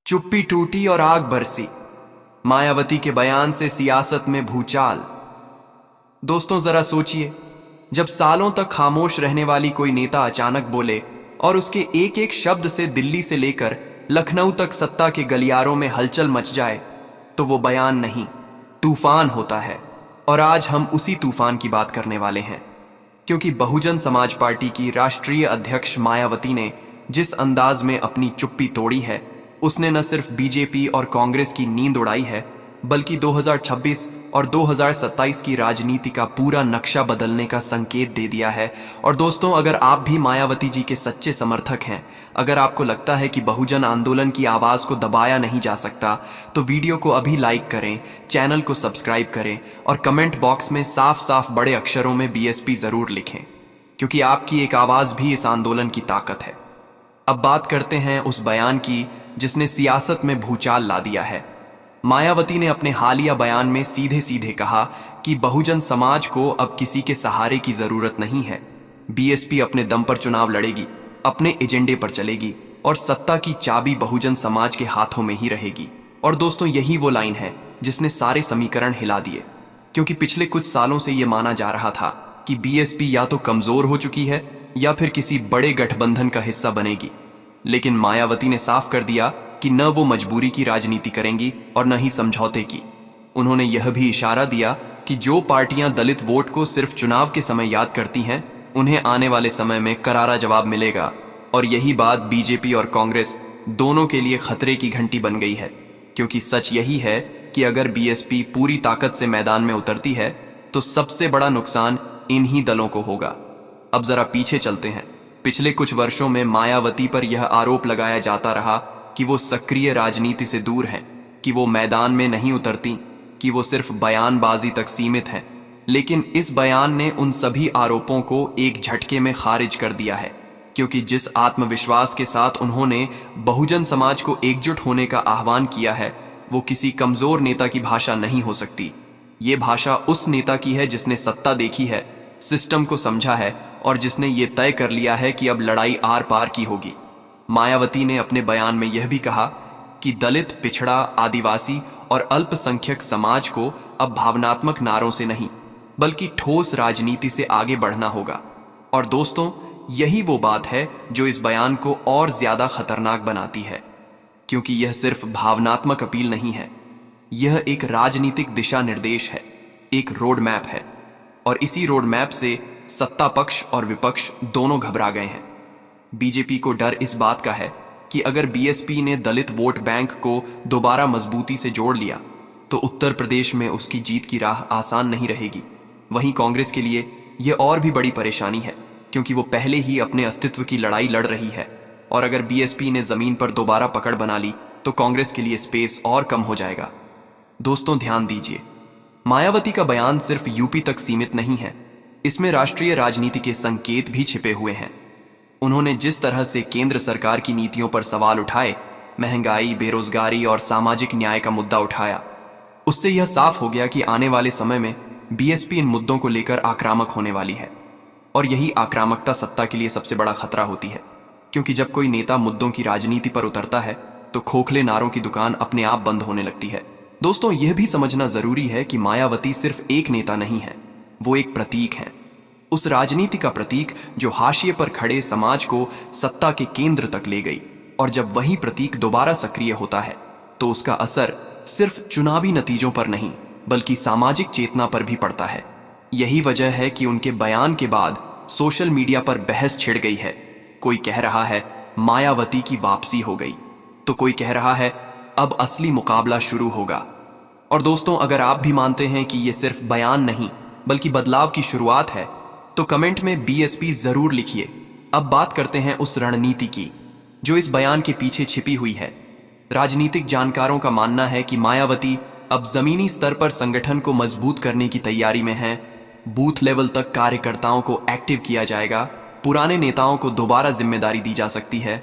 चुप्पी टूटी और आग बरसी। मायावती के बयान से सियासत में भूचाल। दोस्तों जरा सोचिए, जब सालों तक खामोश रहने वाली कोई नेता अचानक बोले और उसके एक एक शब्द से दिल्ली से लेकर लखनऊ तक सत्ता के गलियारों में हलचल मच जाए, तो वो बयान नहीं, तूफान होता है। और आज हम उसी तूफान की बात करने वाले हैं, क्योंकि बहुजन समाज पार्टी की राष्ट्रीय अध्यक्ष मायावती ने जिस अंदाज में अपनी चुप्पी तोड़ी है, उसने न सिर्फ बीजेपी और कांग्रेस की नींद उड़ाई है, बल्कि 2026 और 2027 की राजनीति का पूरा नक्शा बदलने का संकेत दे दिया है। और दोस्तों, अगर आप भी मायावती जी के सच्चे समर्थक हैं, अगर आपको लगता है कि बहुजन आंदोलन की आवाज को दबाया नहीं जा सकता, तो वीडियो को अभी लाइक करें, चैनल को सब्सक्राइब करें और कमेंट बॉक्स में साफ साफ बड़े अक्षरों में बीएसपी जरूर लिखें, क्योंकि आपकी एक आवाज भी इस आंदोलन की ताकत है। अब बात करते हैं उस बयान की जिसने सियासत में भूचाल ला दिया है। मायावती ने अपने हालिया बयान में सीधे सीधे कहा कि बहुजन समाज को अब किसी के सहारे की जरूरत नहीं है। बीएसपी अपने दम पर चुनाव लड़ेगी, अपने एजेंडे पर चलेगी और सत्ता की चाबी बहुजन समाज के हाथों में ही रहेगी। और दोस्तों, यही वो लाइन है जिसने सारे समीकरण हिला दिए, क्योंकि पिछले कुछ सालों से यह माना जा रहा था कि बीएसपी या तो कमजोर हो चुकी है या फिर किसी बड़े गठबंधन का हिस्सा बनेगी। लेकिन मायावती ने साफ कर दिया कि न वो मजबूरी की राजनीति करेंगी और न ही समझौते की। उन्होंने यह भी इशारा दिया कि जो पार्टियां दलित वोट को सिर्फ चुनाव के समय याद करती हैं, उन्हें आने वाले समय में करारा जवाब मिलेगा। और यही बात बीजेपी और कांग्रेस दोनों के लिए खतरे की घंटी बन गई है, क्योंकि सच यही है कि अगर बीएसपी पूरी ताकत से मैदान में उतरती है, तो सबसे बड़ा नुकसान इन्हीं दलों को होगा। अब जरा पीछे चलते हैं। पिछले कुछ वर्षों में मायावती पर यह आरोप लगाया जाता रहा कि वो सक्रिय राजनीति से दूर हैं, कि वो मैदान में नहीं उतरती, कि वो सिर्फ बयानबाजी तक सीमित हैं। लेकिन इस बयान ने उन सभी आरोपों को एक झटके में खारिज कर दिया है, क्योंकि जिस आत्मविश्वास के साथ उन्होंने बहुजन समाज को एकजुट होने का आह्वान किया है, वो किसी कमजोर नेता की भाषा नहीं हो सकती। ये भाषा उस नेता की है जिसने सत्ता देखी है, सिस्टम को समझा है और जिसने ये तय कर लिया है कि अब लड़ाई आर पार की होगी। मायावती ने अपने बयान में यह भी कहा कि दलित, पिछड़ा, आदिवासी और अल्पसंख्यक समाज को अब भावनात्मक नारों से नहीं, बल्कि ठोस राजनीति से आगे बढ़ना होगा। और दोस्तों, यही वो बात है जो इस बयान को और ज्यादा खतरनाक बनाती है, क्योंकि यह सिर्फ भावनात्मक अपील नहीं है, यह एक राजनीतिक दिशा निर्देश है, एक रोड मैप है। और इसी रोड मैप से सत्ता पक्ष और विपक्ष दोनों घबरा गए हैं। बीजेपी को डर इस बात का है कि अगर बीएसपी ने दलित वोट बैंक को दोबारा मजबूती से जोड़ लिया, तो उत्तर प्रदेश में उसकी जीत की राह आसान नहीं रहेगी। वहीं कांग्रेस के लिए यह और भी बड़ी परेशानी है, क्योंकि वो पहले ही अपने अस्तित्व की लड़ाई लड़ रही है। और अगर बीएसपी ने जमीन पर दोबारा पकड़ बना ली, तो कांग्रेस के लिए स्पेस और कम हो जाएगा। दोस्तों ध्यान दीजिए, मायावती का बयान सिर्फ यूपी तक सीमित नहीं है, इसमें राष्ट्रीय राजनीति के संकेत भी छिपे हुए हैं। उन्होंने जिस तरह से केंद्र सरकार की नीतियों पर सवाल उठाए, महंगाई, बेरोजगारी और सामाजिक न्याय का मुद्दा उठाया, उससे यह साफ हो गया कि आने वाले समय में बीएसपी इन मुद्दों को लेकर आक्रामक होने वाली है। और यही आक्रामकता सत्ता के लिए सबसे बड़ा खतरा होती है, क्योंकि जब कोई नेता मुद्दों की राजनीति पर उतरता है, तो खोखले नारों की दुकान अपने आप बंद होने लगती है। दोस्तों, यह भी समझना जरूरी है कि मायावती सिर्फ एक नेता नहीं है, वो एक प्रतीक है। उस राजनीति का प्रतीक जो हाशिए पर खड़े समाज को सत्ता के केंद्र तक ले गई। और जब वही प्रतीक दोबारा सक्रिय होता है, तो उसका असर सिर्फ चुनावी नतीजों पर नहीं, बल्कि सामाजिक चेतना पर भी पड़ता है। यही वजह है कि उनके बयान के बाद सोशल मीडिया पर बहस छिड़ गई है। कोई कह रहा है मायावती की वापसी हो गई, तो कोई कह रहा है अब असली मुकाबला शुरू होगा। और दोस्तों, अगर आप भी मानते हैं कि ये सिर्फ बयान नहीं, बल्कि बदलाव की शुरुआत है, तो कमेंट में बीएसपी जरूर लिखिए। अब बात करते हैं उस रणनीति की जो इस बयान के पीछे छिपी हुई है। राजनीतिक जानकारों का मानना है कि मायावती अब जमीनी स्तर पर संगठन को मजबूत करने की तैयारी में है। बूथ लेवल तक कार्यकर्ताओं को एक्टिव किया जाएगा, पुराने नेताओं को दोबारा जिम्मेदारी दी जा सकती है